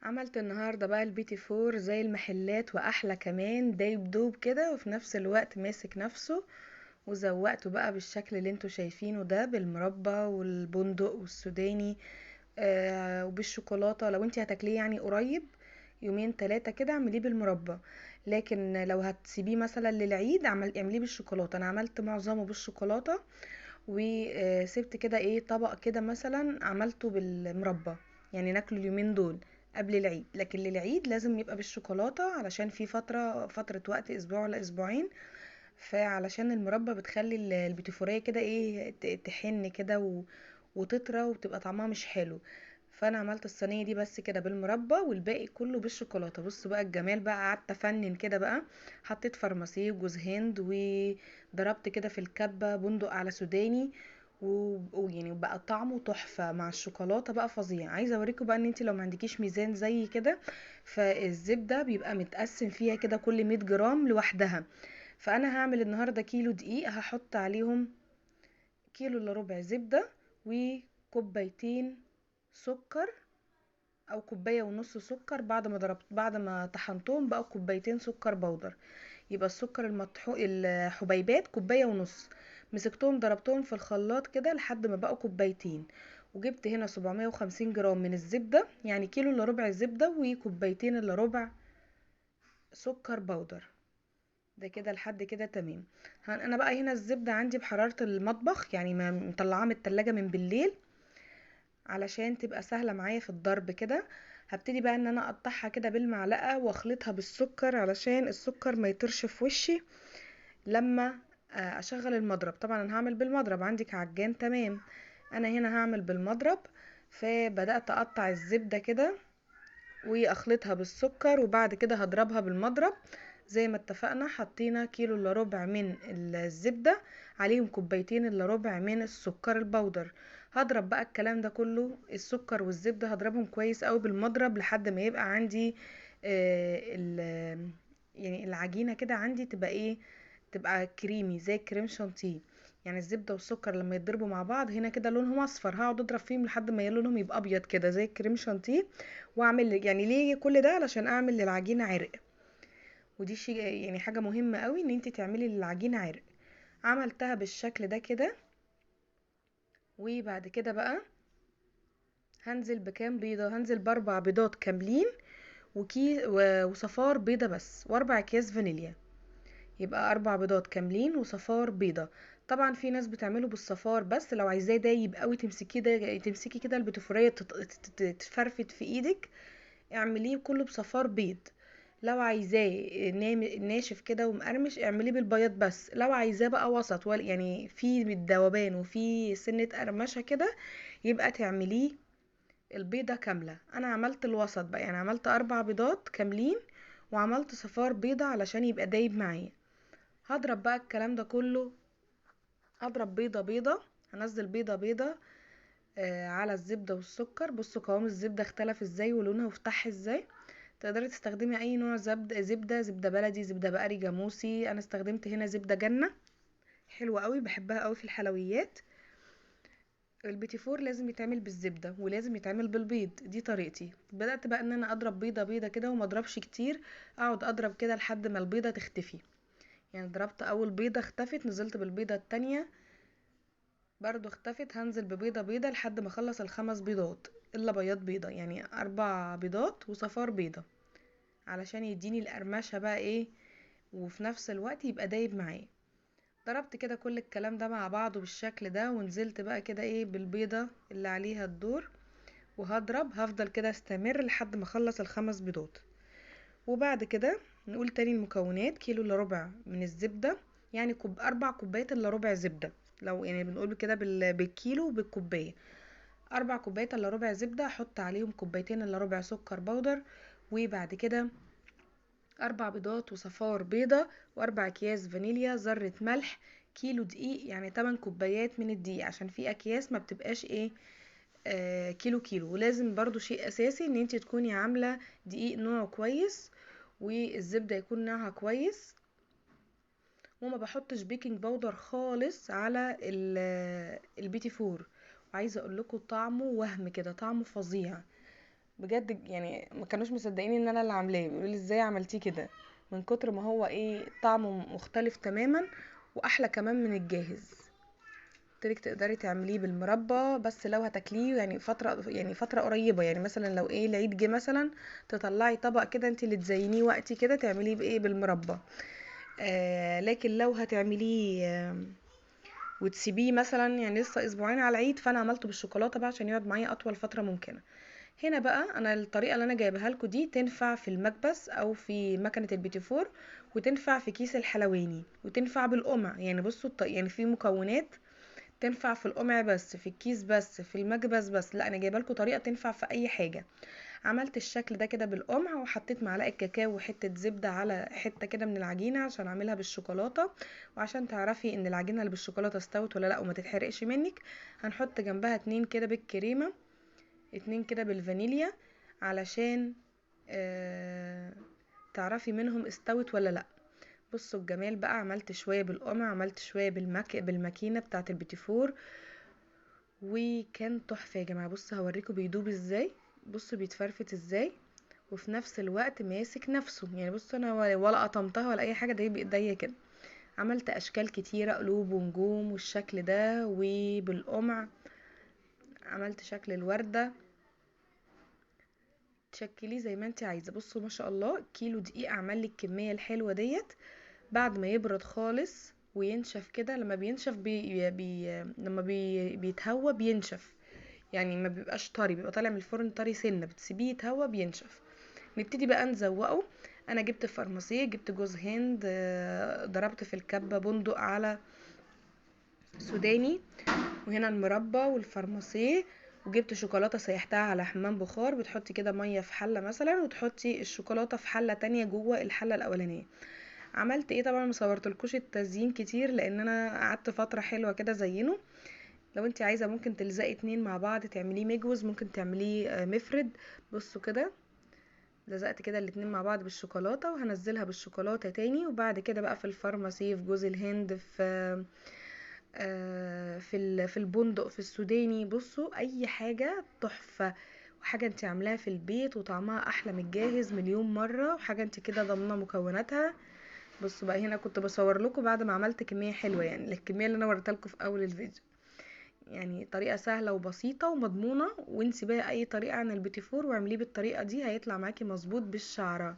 عملت النهاردة بقى البيتي فور زي المحلات واحلى كمان، دايب دوب كده وفي نفس الوقت ماسك نفسه. وزوقته بقى بالشكل اللي انتوا شايفينه ده، بالمربى والبندق والسوداني. وبالشوكولاتة لو انتي هتاكليه يعني قريب، يومين تلاتة كده اعمليه بالمربى. لكن لو هتسيبيه مثلا للعيد اعمليه بالشوكولاتة. انا عملت معظمه بالشوكولاتة، وسبت كده ايه طبق كده مثلا عملته بالمربى، يعني ناكله اليومين دول قبل العيد. لكن للعيد لازم يبقى بالشوكولاتة علشان في فترة وقت اسبوع ولا اسبوعين. فعلشان المربى بتخلي البيتيفورية كده ايه تحن كده وتطرى وبتبقى طعمها مش حلو. فانا عملت الصينيه دي بس كده بالمربى والباقي كله بالشوكولاته. بصوا بقى الجمال بقى، قعدت افنن كده بقى. حطيت فرماسيه وجوز هند، وضربت كده في الكبه بندق على سوداني، ويعني بقى طعمه تحفه مع الشوكولاته بقى فظيع. عايزه اوريكم بقى ان انت لو ما عندكيش ميزان زي كده، فالزبده بيبقى متقسم فيها كده كل 100 جرام لوحدها. فانا هعمل النهارده كيلو دقيق، هحط عليهم كيلو الا ربع زبده، وكوبايتين سكر او كوبايه ونص سكر. بعد ما طحنتهم بقى كوبايتين سكر بودر. يبقى السكر المطحون الحبيبات كوبايه ونص. مسكتهم ضربتهم في الخلاط كده لحد ما بقوا كوبايتين. وجبت هنا 750 جرام من الزبده، يعني كيلو الا ربع زبده وكوبايتين الا ربع سكر بودر. ده كده لحد كده تمام. انا بقى هنا الزبده عندي بحراره المطبخ، يعني مطلعاها من التلاجة من بالليل علشان تبقى سهلة معايا في الضرب كده. هبتدي بقى ان انا اقطعها كده بالمعلقة واخلطها بالسكر علشان السكر ما يطرش في وشي لما اشغل المضرب. طبعا انا هعمل بالمضرب، عندك عجان تمام، انا هنا هعمل بالمضرب. فبدأت اقطع الزبدة كده واخلطها بالسكر، وبعد كده هضربها بالمضرب. زي ما اتفقنا حطينا كيلو الا ربع من الزبدة، عليهم كوبايتين الا ربع من السكر البودر. هضرب بقى الكلام ده كله، السكر والزبدة هضربهم كويس قوي بالمضرب لحد ما يبقى عندي يعني العجينة كده عندي تبقى ايه، تبقى كريمي زي كريم شانتيه. يعني الزبدة والسكر لما يتضربوا مع بعض هنا كده لونهم اصفر، هقعد اضرب فيهم لحد ما لونهم يبقى ابيض كده زي الكريم شانتيه. واعمل يعني ليه كل ده؟ علشان اعمل للعجينة عرق. ودي شيء يعني حاجة مهمة قوي ان انت تعملي للعجينة عرق. عملتها بالشكل ده كده. وبعد كده بقى هنزل بكام بيضة، هنزل باربع بيضات كاملين، وصفار بيضة بس، واربع اكياس فانيليا. يبقى اربع بيضات كاملين وصفار بيضة. طبعا في ناس بتعمله بالصفار بس، لو عايزاه دايب قوي تمسكي كده البتفورية تتفرفت في ايدك، اعمليه كله بصفار بيض. لو عايزاه ناشف كده ومقرمش اعمليه بالبياض بس. لو عايزاه بقى وسط يعني في الذوبان وفي سنة قرمشة كده، يبقى تعمليه البيضة كاملة. انا عملت الوسط بقى، يعني عملت اربع بيضات كاملين وعملت صفار بيضة علشان يبقى دايب معايا. هضرب بقى الكلام ده كله، هضرب بيضة بيضة، هنزل بيضة بيضة على الزبدة والسكر. بصوا قوام الزبدة اختلف ازاي ولونها وفتح ازاي. تقدري تستخدمي اي نوع زبدة بلدي، زبدة بقري، جاموسي. انا استخدمت هنا زبدة جنة، حلوة قوي بحبها قوي في الحلويات. البيتي فور لازم يتعمل بالزبدة ولازم يتعمل بالبيض، دي طريقتي. بدأت بقى ان انا اضرب بيضة بيضة كده وما اضربش كتير، اقعد اضرب كده لحد ما البيضة تختفي. يعني ضربت اول بيضة اختفت، نزلت بالبيضة التانية برضو اختفت، هنزل ببيضة بيضة لحد ما اخلص الخمس بيضات الا بياض بيضة، يعني اربع بيضات وصفار بيضة علشان يديني القرمشة بقى ايه، وفي نفس الوقت يبقى دايب معايا. ضربت كده كل الكلام ده مع بعضه بالشكل ده، ونزلت بقى كده ايه بالبيضة اللي عليها الدور. هفضل كده استمر لحد ما اخلص الخمس بيضات. وبعد كده نقول تاني المكونات: كيلو الا ربع من الزبدة، يعني اربع كوبايات الا ربع زبدة. لو يعني بنقول كده بالكيلو وبالكوباية. اربع كوبايات الا ربع زبدة، احط عليهم كوبايتين الا ربع سكر بودر. وبعد كده اربع بيضات وصفار بيضة، واربع اكياس فانيليا، ذرة ملح، كيلو دقيق يعني 8 كوبايات من الدقيق، عشان في اكياس ما بتبقاش ايه كيلو. ولازم برضو شيء اساسي ان انت تكوني عاملة دقيق نوعه كويس، والزبدة يكون نوعها كويس. وما بحطش بيكنج باودر خالص على البيتي فور. وعايزة اقول لكم طعمه وهم كده، طعمه فظيع. بجد يعني ما كانوش مصدقين ان انا اللي عاملاه، بيقولوا ازاي عملتيه كده، من كتر ما هو ايه طعمه مختلف تماما واحلى كمان من الجاهز. قلتلك تقدري تعمليه بالمربى، بس لو هتاكليه يعني فتره قريبه، يعني مثلا لو ايه العيد جه مثلا تطلعي طبق كده انت اللي تزينيه وقتي كده تعمليه بايه بالمربى. لكن لو هتعمليه وتسيبيه مثلا يعني لسه اسبوعين على العيد، فانا عملته بالشوكولاته بقى عشان يقعد معايا اطول فتره ممكنه. هنا بقى انا الطريقه اللي انا جايبها لكم دي تنفع في المكبس او في مكنه البيتي فور، وتنفع في كيس الحلواني، وتنفع بالقمع. يعني بصوا يعني في مكونات تنفع في القمع بس، في الكيس بس، في المكبس بس، لا انا جايبه لكم طريقه تنفع في اي حاجه. عملت الشكل ده كده بالقمع، وحطيت معلقه كاكاو وحته زبده على حته كده من العجينه عشان اعملها بالشوكولاته. وعشان تعرفي ان العجينه اللي بالشوكولاته استوت ولا لا وما تتحرقش منك، هنحط جنبها 2 كده بالكريمه، 2 كده بالفانيليا، علشان آه تعرفي منهم استوت ولا لا. بصوا الجمال بقى، عملت شويه بالقمع، عملت شويه بالماكينه بتاعه البيتيفور، وكان تحفه يا جماعه. بصوا هوريكم بيدوب ازاي، بصوا بيتفرفت ازاي، وفي نفس الوقت ماسك نفسه. يعني بصوا انا ولا قطمتها ولا اي حاجه، ده بايديا كده. عملت اشكال كتيره، قلوب ونجوم والشكل ده، وبالقمع عملت شكل الورده. تشكليه زي ما انت عايزه. بصوا ما شاء الله، كيلو دقيق عمل لي الكميه الحلوه ديت. بعد ما يبرد خالص وينشف كده، لما بينشف بيتهوى بينشف، يعني ما بيبقاش طري، بيبقى طالع من الفرن طري سنه، بتسيبيه يتهوى بينشف. نبتدي بقى نزوقه. انا جبت فارماسيه، جبت جوز هند، ضربت في الكبه بندق على سوداني، وهنا المربى والفرماسيه. وجبت شوكولاته سيحتها على حمام بخار، بتحطي كده ميه في حله مثلا، وتحطي الشوكولاته في حله تانية جوه الحله الاولانيه. عملت ايه؟ طبعا مصورتلكوش التزيين كتير لان انا قعدت فتره حلوه كده زينه. لو انت عايزه ممكن تلزقي اتنين مع بعض تعمليه مجوز، ممكن تعمليه مفرد. بصوا كده، لزقت كده الاتنين مع بعض بالشوكولاته، وهنزلها بالشوكولاته تاني. وبعد كده بقى في الفارماسي، في جوز الهند، في البندق، في السوداني. بصوا اي حاجه تحفه، وحاجه انت عاملاها في البيت وطعمها احلى من الجاهز مليون مره، وحاجه انت كده ضامنه مكوناتها. بصوا بقى، هنا كنت بصور لكم بعد ما عملت كميه حلوه، يعني الكميه اللي انا وريتها لكم في اول الفيديو. يعني طريقه سهله وبسيطه ومضمونه، وانسي بقى اي طريقه عن البيتي فور واعمليه بالطريقه دي، هيطلع معاكي مظبوط بالشعره.